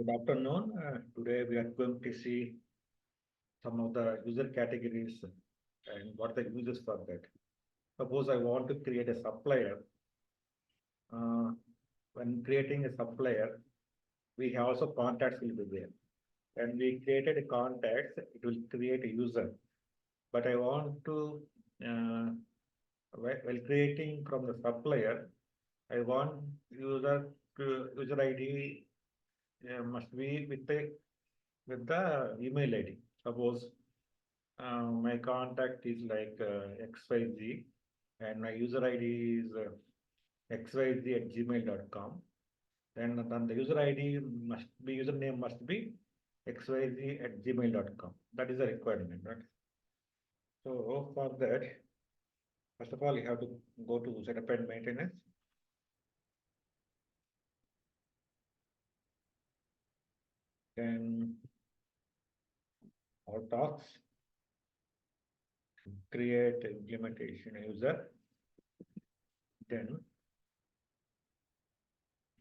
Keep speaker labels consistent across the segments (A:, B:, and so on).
A: Good afternoon. Today we are going to see some of the user categories and what the uses for that. Suppose I want to create a supplier. Uh, when creating a supplier, we have also contacts will be there. And we created a contacts, it will create a user. But I want to, while creating from the supplier, I want user ID must be with the email ID. Suppose my contact is like XYZ and my user ID is xyz@gmail.com. Then the user ID must be, username must be xyz@gmail.com. That is a requirement, right? So for that, first of all, you have to go to setup and maintenance. Then all tasks, create implementation user. Then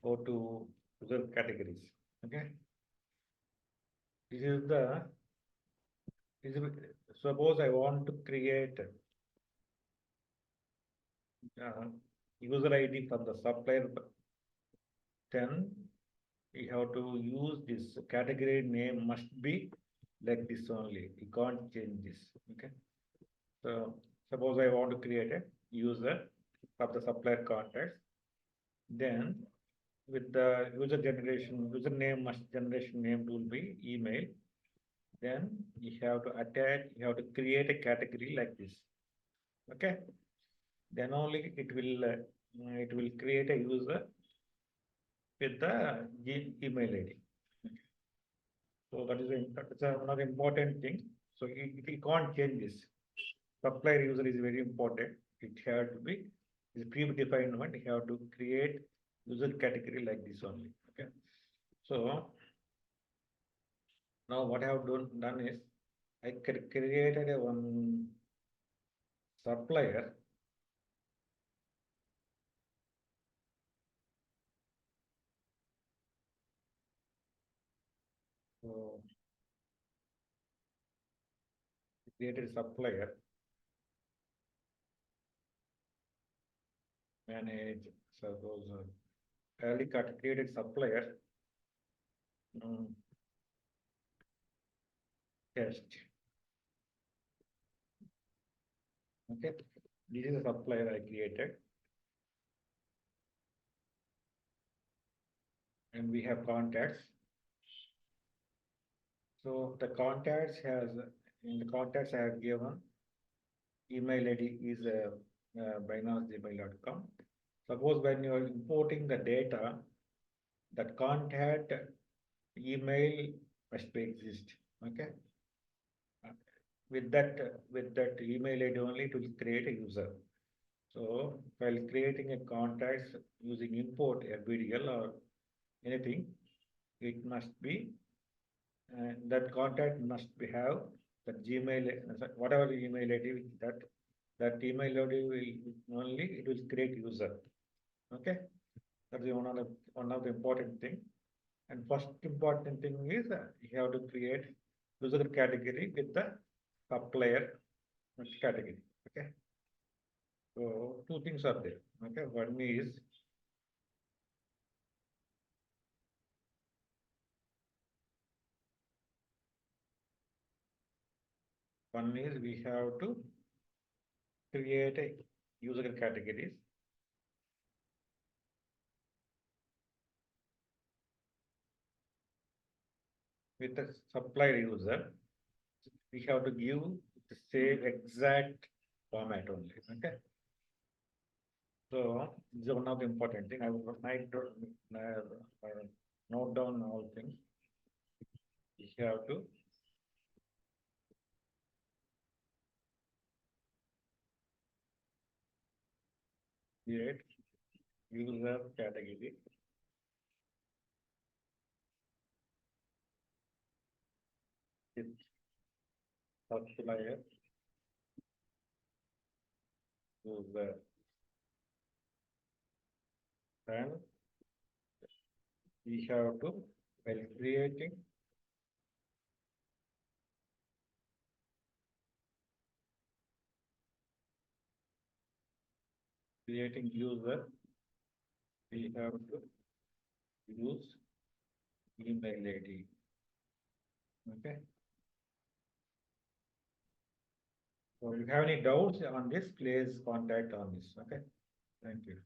A: go to user categories. Okay. This is the suppose I want to create user ID for the supplier, then you have to use this category name must be like this only. You can't change this. Okay. So suppose I want to create a user of the supplier contacts, then with the username must generation name will be email. Then you have to attach, you have to create a category like this. Okay. Then only it will create a user with the email ID. So that is another important thing. So you can't change this. Supplier user is very important. It has to be is pre-defined one. You have to create user category like this only. Okay. So now what I have done is I created a one supplier. So created supplier, manage, suppose early created supplier, test. Okay, this is a supplier I created, and we have contacts. So the contacts in the contacts I have given email ID is binance@gmail.com. Suppose when you are importing the data, that contact email must be exist. Okay. With that email ID only, it will create a user. So while creating a contacts using import FBDL or anything, it must be that contact must have the Gmail, whatever email ID that email ID will only it will create user. Okay, that's one of the important thing. And first important thing is you have to create user category with the supplier category. Okay, so two things are there. Okay, one is we have to create a user categories with the supplier user. We have to give the same exact format only. Okay. So this is one of the important thing. I will note down all things. We have to create user category with supplier user, and we have to While creating user, we have to use email ID. Okay. So if you have any doubts on this, please contact on this. Okay. Thank you.